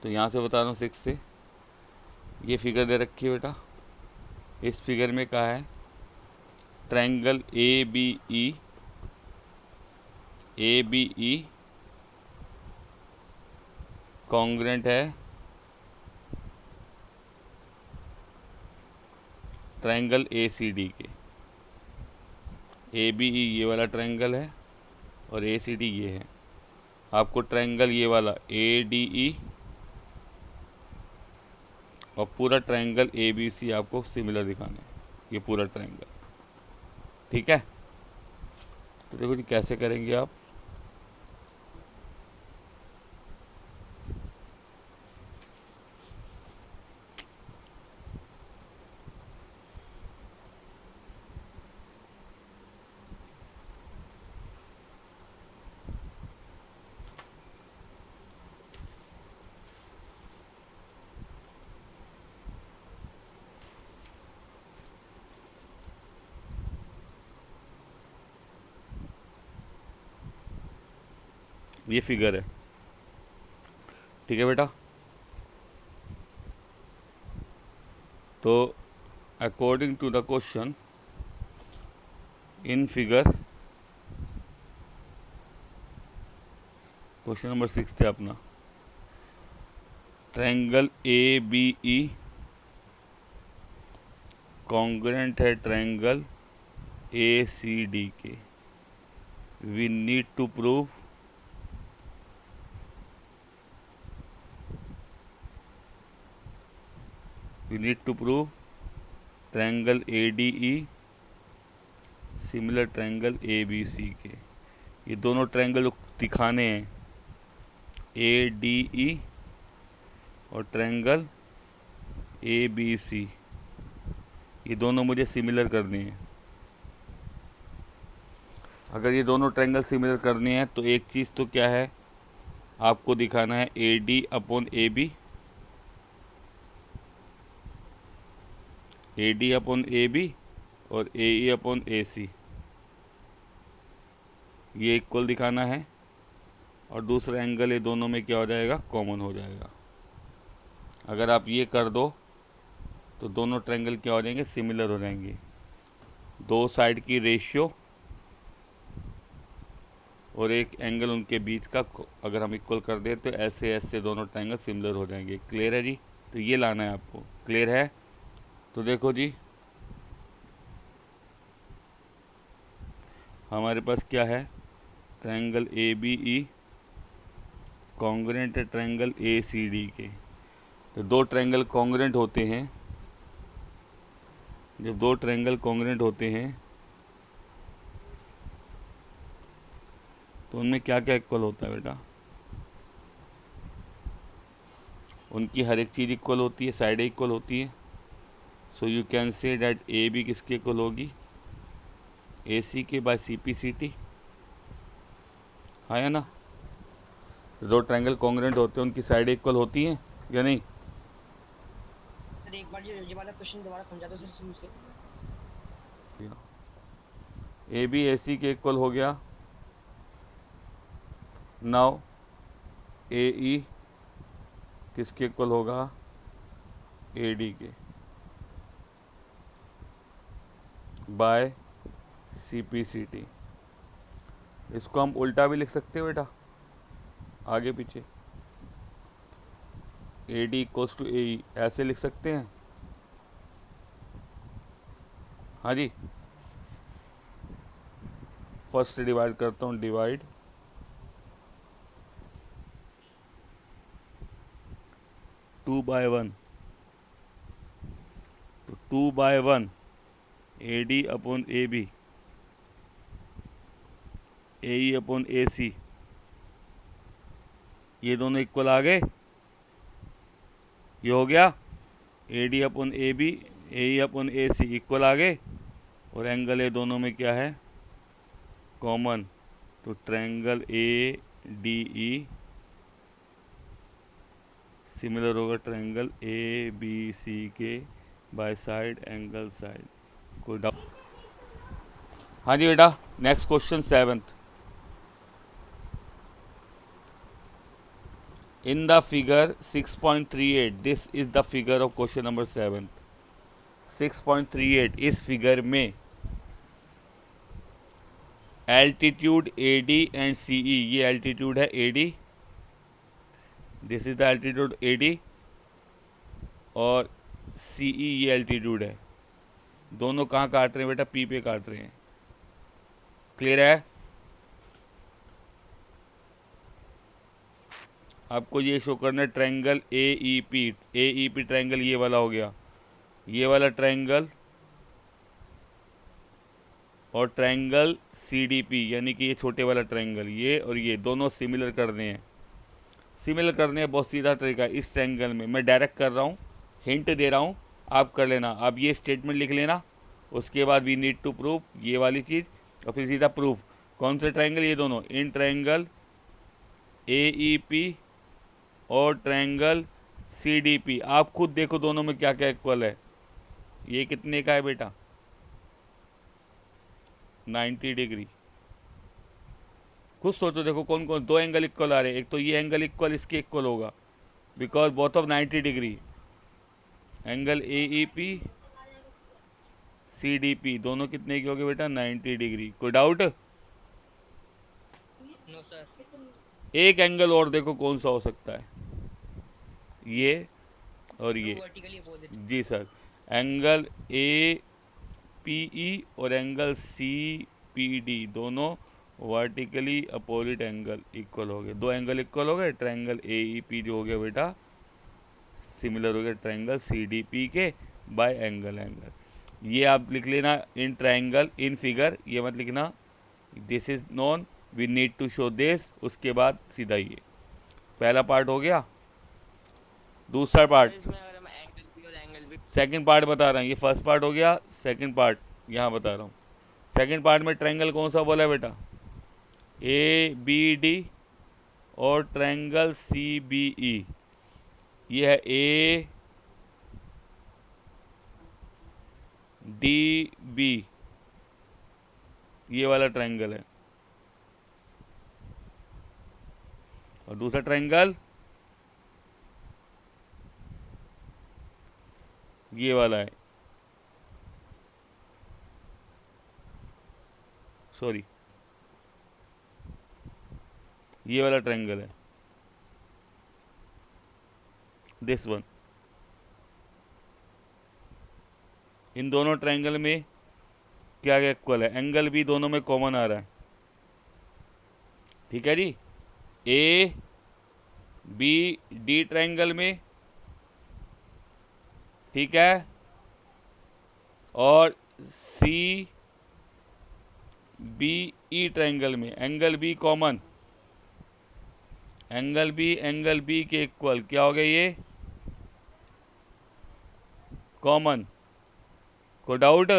तो यहाँ से बता रहा हूँ 6 से। ये फिगर दे रखी है बेटा, इस फिगर में क्या है, triangle A B E congruent है ट्रायंगल ए सी डी के। ए बी ई ये वाला ट्रायंगल है और ए सी डी ये है। आपको ट्रायंगल ये वाला ए डी ई और पूरा ट्रायंगल ए बी सी आपको सिमिलर दिखाना है, ये पूरा ट्रायंगल। ठीक है, तो देखो जी कैसे करेंगे आप। ये फिगर है, ठीक है बेटा। तो according to the question in figure, question number 6 थे अपना, triangle A B E congruent है ट्रायंगल ए सी डी के। We need to prove triangle A D E similar triangle A B C के। ये दोनों ट्रायंगल दिखाने हैं, ए D ई और ट्रायंगल ए बी सी, ये दोनों मुझे सिमिलर करने हैं। अगर ये दोनों ट्रायंगल सिमिलर करने हैं तो एक चीज़ तो क्या है, आपको दिखाना है A D upon A B, A D upon A B और A E upon A C, ये इक्वल दिखाना है। और दूसरा एंगल ये दोनों में क्या हो जाएगा, कॉमन हो जाएगा। अगर आप ये कर दो तो दोनों ट्रायंगल क्या हो जाएंगे, सिमिलर हो जाएंगे। दो साइड की रेशियो और एक एंगल उनके बीच का अगर हम इक्वल कर दें तो ऐसे ऐसे दोनों ट्रायंगल सिमिलर हो जाएंगे। क्लियर है जी, तो ये लाना है आपको। क्लियर है, तो देखो जी हमारे पास क्या है, triangle A B E congruent है ट्रायंगल ए सी डी के। तो दो ट्रायंगल कॉन्ग्रेंट होते हैं, जब दो ट्रायंगल कॉन्ग्रेंट होते हैं तो उनमें क्या क्या इक्वल होता है बेटा, उनकी हर एक चीज़ इक्वल होती है, साइडें इक्वल होती है। So you can say that A B किसके इक्वल होगी, ए सी के by C P C T, हाँ या ना। दो ट्रायंगल कॉन्ग्रेंट होते हैं, उनकी साइडें इक्वल होती हैं या नहीं। सर एक बार ये वाला क्वेश्चन दोबारा समझा दो सर शुरू से। ए बी ए सी के इक्वल हो गया। नाउ ए ई किसके इक्वल होगा, ए डी के by C P C T. इसको हम उल्टा भी लिख सकते हैं बेटा, आगे पीछे। ए डी इक्वल्स टू ए ई ऐसे लिख सकते हैं, हाँ जी। फर्स्ट से डिवाइड करता हूँ, डिवाइड 2/1, तो 2/1 A D upon A B, A E upon A C, ये दोनों इक्वल आ गए। ये हो गया A D upon A B, A E upon A C equal आ गए। और एंगल ए दोनों में क्या है, कॉमन। तो triangle A D E similar होगा ट्रायंगल ए बी सी के बाय साइड एंगल साइड। कोई डाउट, हाँ जी बेटा। Next question 7th, In the figure 6.38, this is the figure of question number 7. 6.38 इस फिगर में एल्टीट्यूड AD एंड CE, ये altitude है AD, this is the altitude AD, और CE ये altitude है। दोनों कहाँ काट रहे हैं बेटा? P पे काट रहे हैं। क्लियर है? आपको ये शो करना है ट्रायंगल AEP ट्रायंगल ये वाला हो गया, ये वाला ट्रायंगल, और ट्रायंगल CDP यानी कि ये छोटे वाला ट्रायंगल, ये और ये दोनों सिमिलर करने हैं। सिमिलर करने हैं बहुत सीधा तरीका। इस ट्रायंगल में मैं डायरेक्ट कर रहा हूँ, हिंट दे रहा हूँ, आप कर लेना। आप ये स्टेटमेंट लिख लेना, उसके बाद वी नीड टू प्रूव ये वाली चीज़, और फिर सीधा प्रूफ। कौन से ट्रायंगल? ये दोनों, इन ट्रायंगल AEP और ट्रायंगल CDP। आप खुद देखो दोनों में क्या क्या इक्वल है। ये कितने का है बेटा? 90 डिग्री। खुद सोचो, देखो कौन कौन दो एंगल इक्वल आ रहे हैं। एक तो ये एंगल इक्वल इसके इक्वल होगा, because both of 90 degree. Angle AEP CDP दोनों कितने के हो गए बेटा? 90 डिग्री। कोई डाउट? No sir. एक एंगल और देखो कौन सा हो सकता है, ये और ये। Vertically opposite. जी सर, एंगल APE और एंगल CPD दोनों वर्टिकली अपोजिट एंगल इक्वल हो गए। दो एंगल इक्वल हो गए। ट्रायंगल AEP जो हो गया बेटा सिमिलर हो गया ट्रायंगल CDP के बाय एंगल। ये आप लिख लेना इन ट्रायंगल इन फिगर, ये मत लिखना this is known, we need to show this. उसके बाद सीधा ये पहला पार्ट हो गया। दूसरा पार्ट, सेकंड पार्ट बता रहा हूँ। ये फर्स्ट पार्ट हो गया, सेकंड पार्ट यहाँ बता रहा हूँ। सेकंड पार्ट में ट्रायंगल कौन सा बोला है बेटा? ABD और ट्रायंगल CBE। ये है ADB, ये वाला ट्रायंगल है। और दूसरा ट्रायंगल ये वाला है, सॉरी ये वाला ट्रायंगल है, दिस वन। इन दोनों ट्रायंगल में क्या क्या इक्वल है? एंगल भी दोनों में कॉमन आ रहा है। ठीक है जी। ABD ट्रायंगल में, ठीक है, और CBE ट्रायंगल में एंगल भी कॉमन। एंगल बी के इक्वल क्या हो गया? ये कॉमन। कोई डाउट?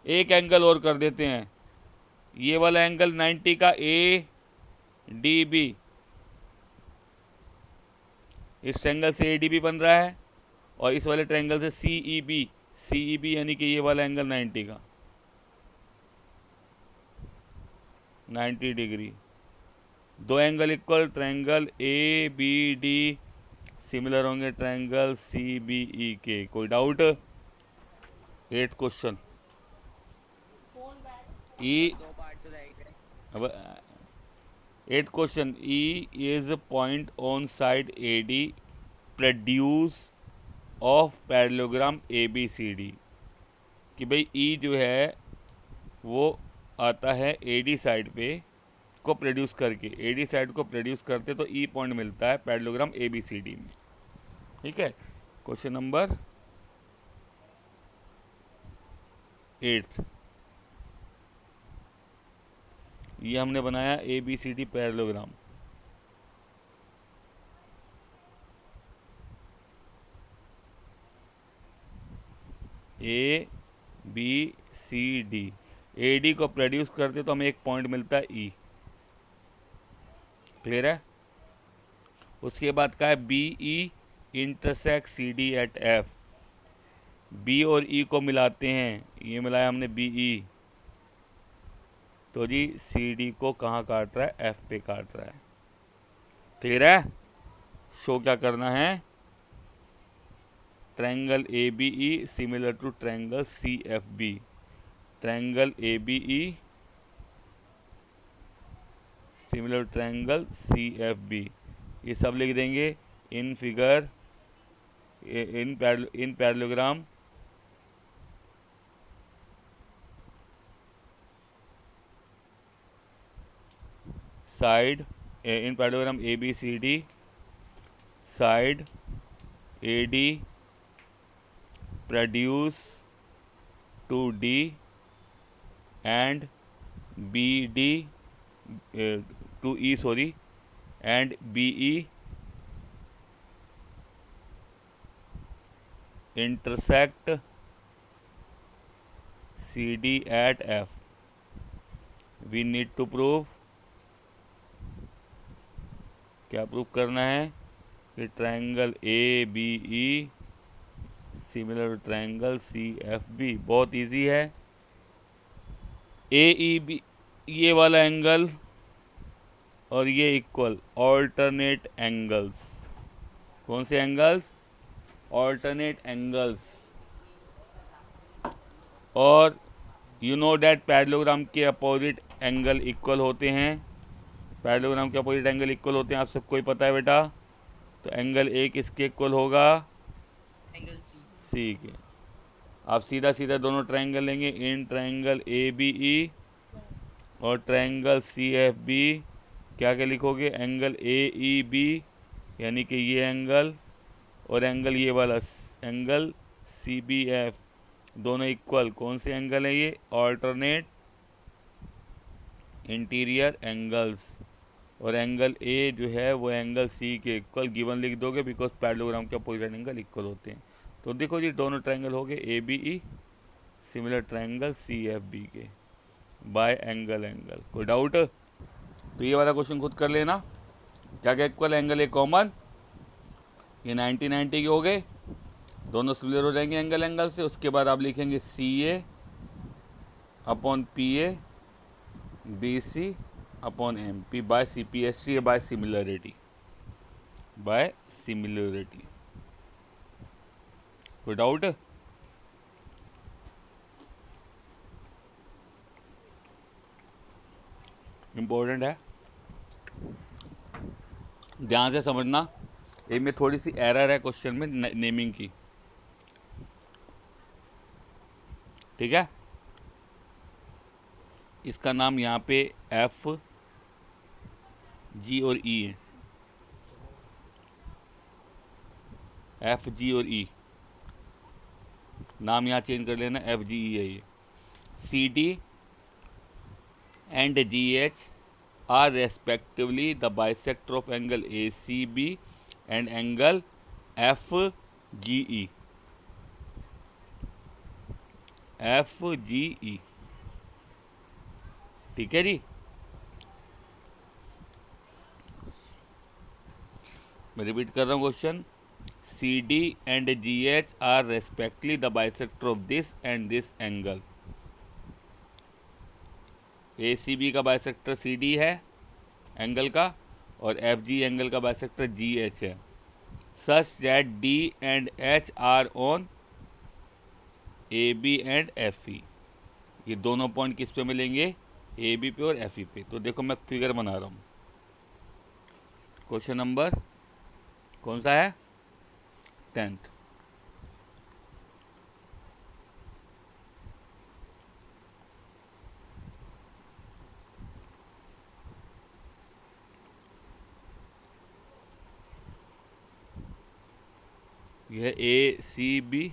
एक एंगल और कर देते हैं। ये वाला एंगल 90 का ADB, इस ट्रायंगल से ADB बन रहा है, और इस वाले ट्रायंगल से CEB यानी कि ये वाला एंगल 90 का 90 डिग्री। दो angle equal, triangle ABD similar होंगे ट्रायंगल CBE के। कोई डाउट? 8th question. अब 8th question, E is a point on side AD produce of parallelogram ABCD। कि भाई E जो है वो आता है AD साइड पे को प्रोड्यूस करके, AD साइड को प्रोड्यूस करते तो E पॉइंट मिलता है पैरेललोग्राम ABCD में। ठीक है, क्वेश्चन नंबर 8th। ये हमने बनाया ABCD पैरेललोग्राम। ABCD, AD को प्रोड्यूस करते तो हमें एक पॉइंट मिलता है E। क्लियर है? उसके बाद का है BE intersect CD at F। B और E को मिलाते हैं, ये मिलाया हमने BE, तो जी CD को कहाँ काट रहा है? F पे काट रहा है। क्लियर है? शो क्या करना है? Triangle A B E similar to triangle C F B. Triangle A B E similar triangle C F B, ये सब लिख देंगे in figure, in parallelogram side, in parallelogram A B C D, side A D produce to D and B D to E sorry and B E intersect CD at F. We need to prove, क्या prove करना है कि triangle A B E similar triangle C F B. बहुत easy है। A E B ये वाला angle और ये इक्वल, ऑल्टरनेट एंगल्स। कौन से एंगल्स? Alternate angles. और यू नो डैट पैरेललोग्राम के अपोजिट एंगल इक्वल होते हैं। पैरेललोग्राम के अपोजिट एंगल इक्वल होते हैं, आप सबको ही पता है बेटा। तो एंगल ए किसके इक्वल होगा? एंगल सी के। आप सीधा सीधा दोनों ट्रायंगल लेंगे, इन ट्रायंगल ए बी ई और ट्रायंगल सी एफ बी। क्या क्या लिखोगे? एंगल ए ई बी यानी कि ये एंगल, और एंगल ये वाला एंगल सी बी एफ, दोनों इक्वल। कौन से एंगल है ये? Alternate interior angles. और एंगल ए जो है वो एंगल सी के इक्वल गिवन लिख दोगे, बिकॉज पैरेललोग्राम के अपोजिट एंगल इक्वल होते हैं। तो देखो जी, दोनों ट्रायंगल हो गए A B E similar triangle C F B के बाय एंगल। कोई डाउट? तो ये वाला क्वेश्चन खुद कर लेना। क्या क्या इक्वल? एंगल ए कॉमन, ये 90 के हो गए, दोनों सिमिलर हो जाएंगे एंगल से। उसके बाद आप लिखेंगे C A upon P A B C upon M P by C P S T, by similarity, by similarity. कोई डाउट? इम्पोर्टेंट है, ध्यान से समझना। एक में थोड़ी सी एरर है क्वेश्चन में नेमिंग की, ठीक है। इसका नाम यहाँ पे एफ जी और ई है, एफ जी और ई, नाम यहाँ चेंज कर लेना, एफ जी ई है ये। C D and G H are respectively the bisector of angle A C B and angle F G E, F G E, ठीक है जी। मैं रिपीट कर रहा हूँ question. C D and G H are respectively the bisector of this and this angle. A C B का bisector C D है angle का, और एफ जी एंगल का बाइसेक्टर जी एच है। Such that D and H are on A B and F E. ये दोनों point किस पे मिलेंगे? ए बी पे और एफ ई पे। तो देखो मैं फिगर बना रहा हूँ। क्वेश्चन नंबर कौन सा है? 10th। यह ए सी बी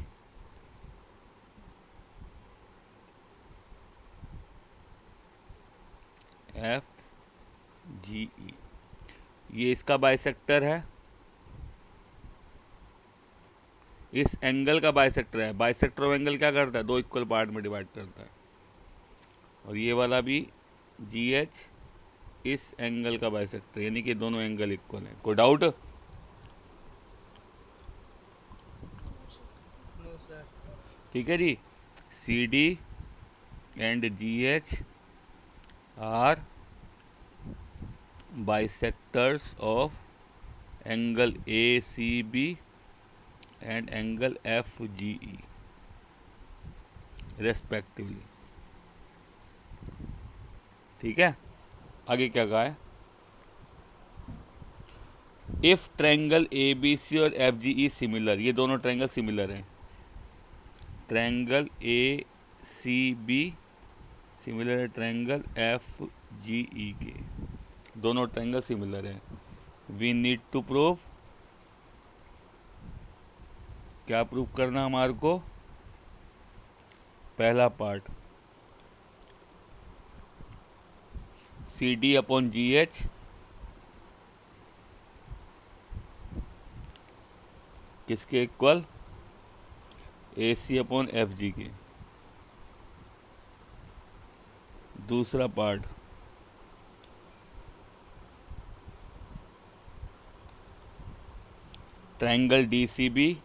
एफ जी ई, ये इसका बाइसेक्टर है, इस एंगल का बाइसेक्टर है। बाइसेक्टर ऑफ एंगल क्या करता है? दो इक्वल पार्ट में डिवाइड करता है। और ये वाला भी जी एच इस एंगल का बाइसेक्टर, यानी कि दोनों एंगल इक्वल हैं। कोई डाउट? No sir. ठीक है जी। C D and G H are bisectors of angle A C B and angle F G E respectively. ठीक है, आगे क्या कहा है? If triangle A B C और एफ जी ई सिमिलर, ये दोनों ट्रायंगल सिमिलर हैं, triangle A C B similar है ट्रायंगल एफ जी ई के, दोनों ट्रायंगल सिमिलर हैं। वी नीड टू प्रूव, क्या प्रूव करना हमारे को? पहला पार्ट सी डी अपॉन जी एच किसके equal? A C upon F G के। दूसरा part triangle D C B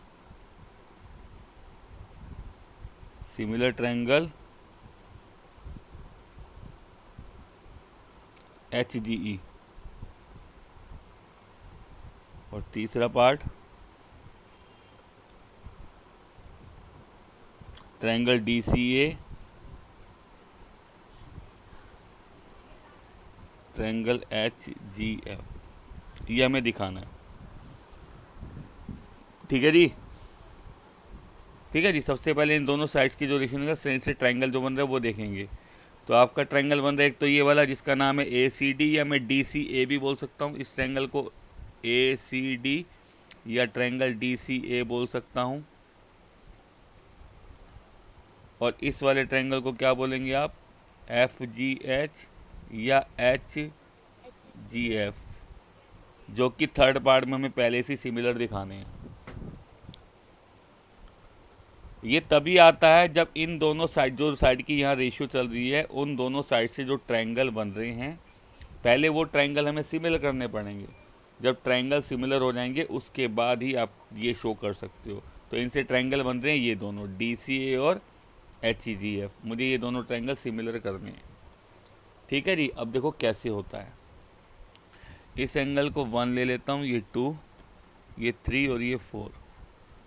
similar triangle H G E. और तीसरा part triangle D C A triangle H G F, ये हमें दिखाना है। ठीक है जी, ठीक है जी। सबसे पहले इन दोनों साइड्स की जो रेशियो से ट्रायंगल जो बन रहा है वो देखेंगे। तो आपका ट्रायंगल बन रहा है एक तो ये वाला जिसका नाम है ए सी डी, या मैं डी सी ए भी बोल सकता हूँ। इस ट्रायंगल को ए सी डी या ट्रायंगल डी सी ए बोल सकता हूँ। और इस वाले ट्रायंगल को क्या बोलेंगे आप? एफ जी एच या एच जी एफ, जो कि थर्ड पार्ट में हमें पहले से सिमिलर दिखाने हैं। ये तभी आता है जब इन दोनों साइड, जो साइड की यहाँ रेशियो चल रही है, उन दोनों साइड से जो ट्रायंगल बन रहे हैं, पहले वो ट्रायंगल हमें सिमिलर करने पड़ेंगे। जब ट्रायंगल सिमिलर हो जाएंगे उसके बाद ही आप ये शो कर सकते हो। तो इनसे ट्रायंगल बन रहे हैं ये दोनों डी सी ए और एच जी एफ, मुझे ये दोनों ट्रायंगल सिमिलर करने हैं। ठीक है जी, अब देखो कैसे होता है। इस एंगल को 1 ले लेता हूँ, ये 2, ये 3 और ये 4।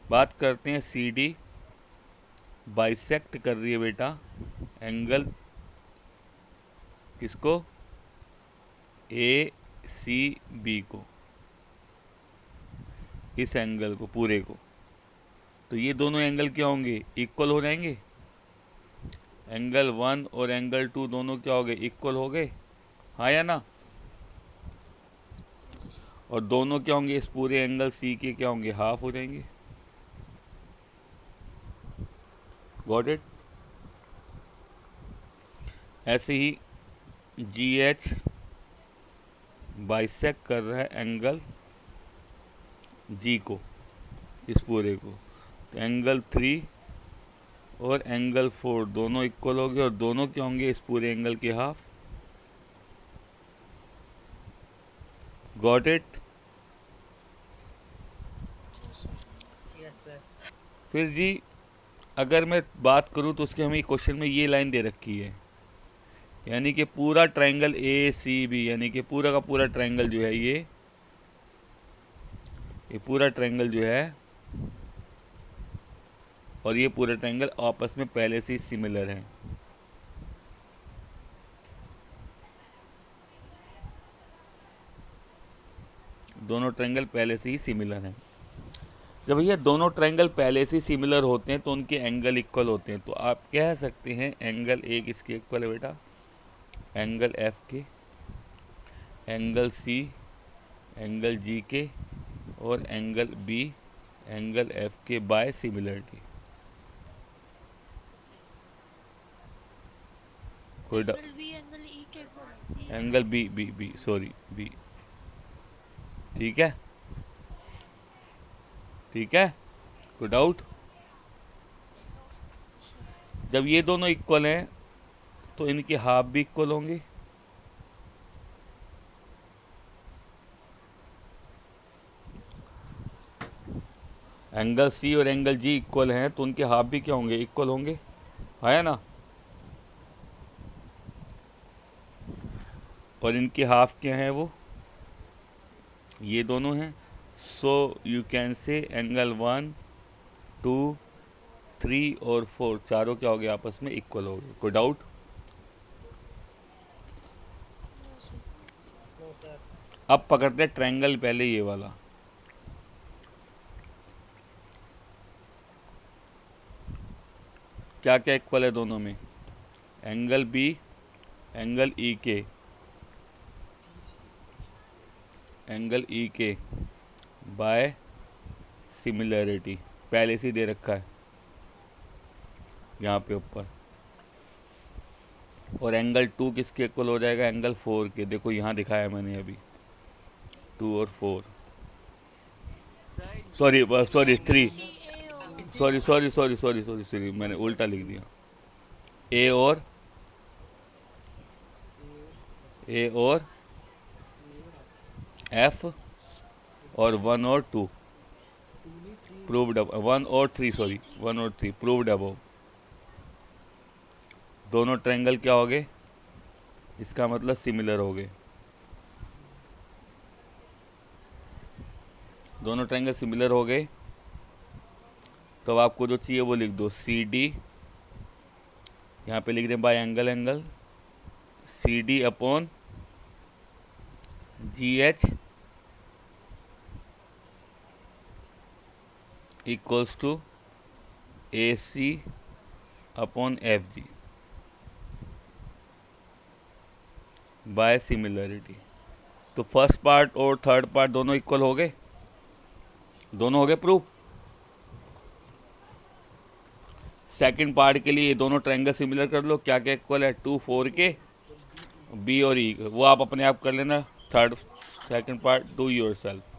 बात करते हैं सी डी बाइसेक्ट कर रही है बेटा एंगल किसको? ए सी बी को, इस एंगल को पूरे को। तो ये दोनों एंगल क्या होंगे? इक्वल हो जाएंगे। एंगल 1 और एंगल 2 दोनों क्या हो गए? इक्वल हो गए, हाँ या ना? और दोनों क्या होंगे? इस पूरे एंगल सी के क्या होंगे? हाफ हो जाएंगे। Got it? ऐसे ही जी एच बाइसेक्ट कर रहा है एंगल जी को, इस पूरे को। तो एंगल 3 और एंगल 4 दोनों इक्वल हो गए, और दोनों क्या होंगे? इस पूरे एंगल के half. Got it? Yes sir. फिर जी अगर मैं बात करूं तो उसके हमें क्वेश्चन में ये लाइन दे रखी है, यानी कि पूरा ट्रायंगल ए सी बी, यानी कि पूरा का पूरा ट्रायंगल जो है ये पूरा ट्रायंगल जो है और ये पूरा ट्रायंगल आपस में पहले से ही सिमिलर है। दोनों ट्रायंगल पहले से ही सिमिलर हैं। जब भैया दोनों ट्रायंगल पहले से सिमिलर होते हैं तो उनके एंगल इक्वल होते हैं। तो आप कह सकते हैं एंगल ए किसके इक्वल है बेटा? एंगल एफ के, एंगल सी एंगल जी के, और एंगल बी एंगल एफ के बाय सिमिलरिटी। कोई एंगल बी एंगल ई के equal. Angle B B B sorry B. ठीक है, ठीक है, कोई डाउट? जब ये दोनों इक्वल हैं तो इनके हाफ भी इक्वल होंगे। एंगल सी और एंगल जी इक्वल हैं तो उनके हाफ भी क्या होंगे? इक्वल होंगे, है ना? और इनके हाफ क्या हैं? वो ये दोनों हैं। सो यू कैन से एंगल 1, 2, 3 और 4 चारों क्या हो गए आपस में इक्वल हो गए। कोई doubt? No sir. No sir. अब पकड़ते हैं ट्रायंगल, पहले ये वाला। क्या क्या इक्वल है दोनों में? एंगल बी, एंगल ई के, एंगल ई के बाय सिमिलरिटी पहले से दे रखा है यहाँ पे ऊपर। और एंगल 2 किसके इक्वल हो जाएगा? एंगल 4 के। देखो यहाँ दिखाया मैंने अभी 2 और 4, सॉरी 3, सी ए और सॉरी मैंने उल्टा लिख दिया। ए और एफ और 1 और 2 प्रूव्ड, 1 और 3 सॉरी 1 और 3 प्रूव्ड अबव। दोनों ट्रायंगल क्या हो गए? इसका मतलब सिमिलर हो गए। दोनों ट्रायंगल सिमिलर हो गए। तो अब आपको जो चाहिए वो लिख दो। सी डी यहाँ पे लिख दें by angle, angle C D upon G H equals to A C upon F G by similarity. तो फर्स्ट पार्ट और थर्ड पार्ट दोनों इक्वल हो गए, दोनों हो गए प्रूफ। सेकंड पार्ट के लिए ये दोनों ट्रायंगल सिमिलर कर लो। क्या क्या इक्वल है? 2, 4 के, बी और ई, वो आप अपने आप कर लेना। Third second part do yourself.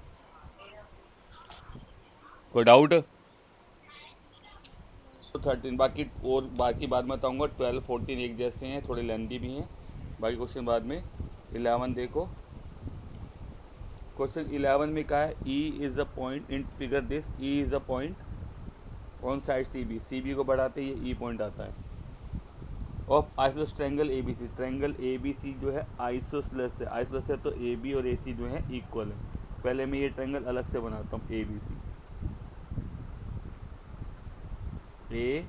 कोई डाउट? तो 13 बाकी और बाकी बाद में बताऊंगा। 12, 14 एक जैसे हैं, थोड़े लेंथी भी हैं, बाकी क्वेश्चन बाद में। 11 देखो, क्वेश्चन 11 में क्या है? E is a point in figure this, E is a point on side C B, C B को बढ़ाते ही ई पॉइंट आता है। ऑफ आइसोस triangle A B C, triangle A B C जो है आइसोसलेस है, आइसोसलेस है तो ए बी और ए सी जो है इक्वल है। पहले मैं ये ट्रायंगल अलग से बनाता हूँ, ए बी सी, ए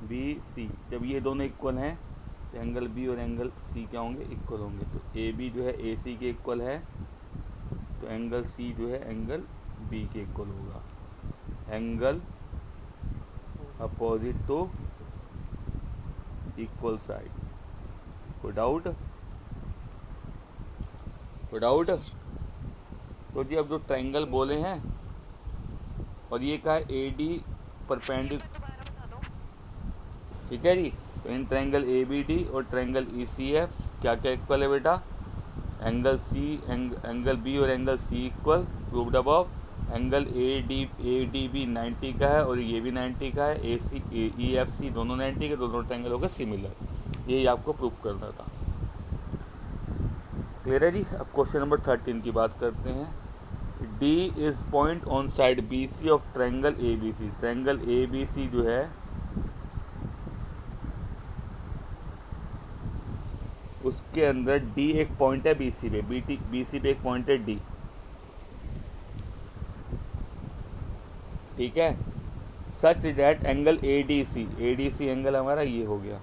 बी सी। जब ये दोनों इक्वल हैं तो एंगल बी और एंगल सी क्या होंगे? इक्वल होंगे। तो ए बी जो है ए सी के इक्वल है, तो एंगल सी जो है एंगल बी के इक्वल होगा। Angle opposite to equal side. कोई डाउट? कोई डाउट? तो जी अब जो ट्रायंगल बोले हैं, और ये क्या है? ए डी परपेंडिकुलर, ठीक है जी। तो इन ट्रायंगल ए बी डी और ट्रायंगल ई सी एफ क्या क्या इक्वल है बेटा? एंगल सी, एंगल बी और angle C equal, proved above. Angle A D B 90 का है और ये भी 90 का है। ए सी ई एफ सी दोनों 90 के, दोनों ट्रायंगल हो गए सिमिलर। यही आपको प्रूव करना था। क्लियर है जी? अब क्वेश्चन नंबर 13 की बात करते हैं। D is point on side B C of triangle A B C. Triangle A B C जो है उसके अंदर D एक पॉइंट है बी सी पे, बी सी पे एक पॉइंट है D, ठीक है। Such that angle A D C angle हमारा ये हो गया,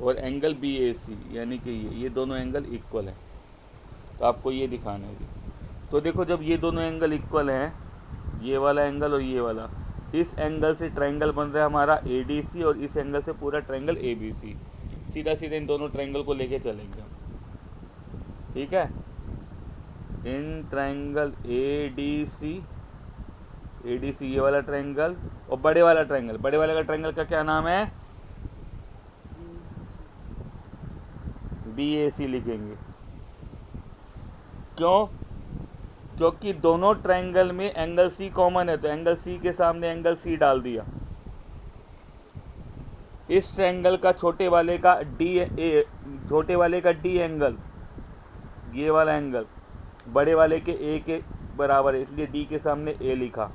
और एंगल बी ए सी यानी कि ये दोनों एंगल इक्वल है। तो आपको ये दिखाना है। तो देखो जब ये दोनों एंगल इक्वल हैं, ये वाला एंगल और ये वाला, इस एंगल से ट्रायंगल बन रहा है हमारा ए डी सी, और इस एंगल से पूरा ट्रायंगल ए बी सी। सीधा सीधा इन दोनों ट्रायंगल को लेके चलेंगे हम, ठीक है। इन ट्रायंगल ए डी सी ये वाला ट्रायंगल, और बड़े वाला ट्रायंगल, बड़े वाले का ट्रायंगल का क्या नाम है? बी ए सी लिखेंगे। क्यों? क्योंकि दोनों ट्रायंगल में एंगल सी कॉमन है, तो एंगल सी के सामने एंगल सी डाल दिया। इस ट्रायंगल का छोटे वाले का डी एंगल, ये वाला एंगल बड़े वाले के ए के बराबर है, इसलिए डी के सामने ए लिखा।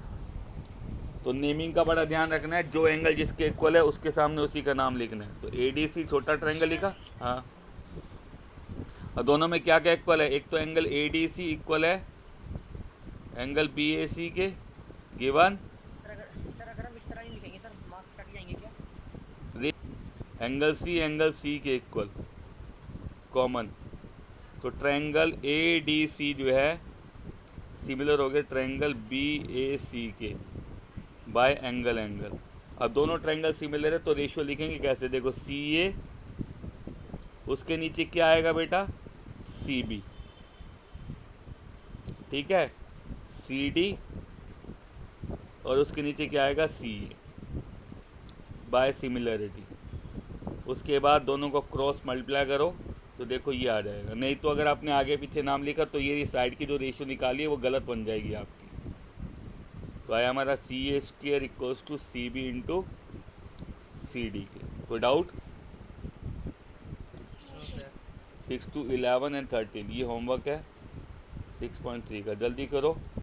तो नेमिंग का बड़ा ध्यान रखना है, जो एंगल जिसके इक्वल है उसके सामने उसी का नाम लिखना है। तो ए डी सी छोटा ट्रायंगल लिखा, हाँ। और दोनों में क्या क्या इक्वल है? एक तो angle A D C equal है एंगल बी ए सी के, गिवन सर अगर हम इस तरह नहीं लिखेंगे सर, मार्क्स कट जाएंगे क्या? एंगल सी के इक्वल कॉमन। तो ट्रायंगल ए डी सी जो है सिमिलर हो गया ट्रायंगल बी ए सी के बाय एंगल। अब दोनों ट्रायंगल सिमिलर है तो रेशियो लिखेंगे कैसे? देखो सी ए, उसके नीचे क्या आएगा बेटा? सी बी, ठीक है, सी डी, और उसके नीचे क्या आएगा? सी ए बाय सिमिलरिटी। उसके बाद दोनों को क्रॉस मल्टीप्लाई करो तो देखो ये आ जाएगा। नहीं तो अगर आपने आगे पीछे नाम लिखा तो ये साइड की जो रेशियो निकाली है वो गलत बन जाएगी आपकी। तो आया हमारा C A square equals to C B into C D के। कोई doubt? No sir 6 to 11 and 13 ये होमवर्क है 6.3 का, जल्दी करो।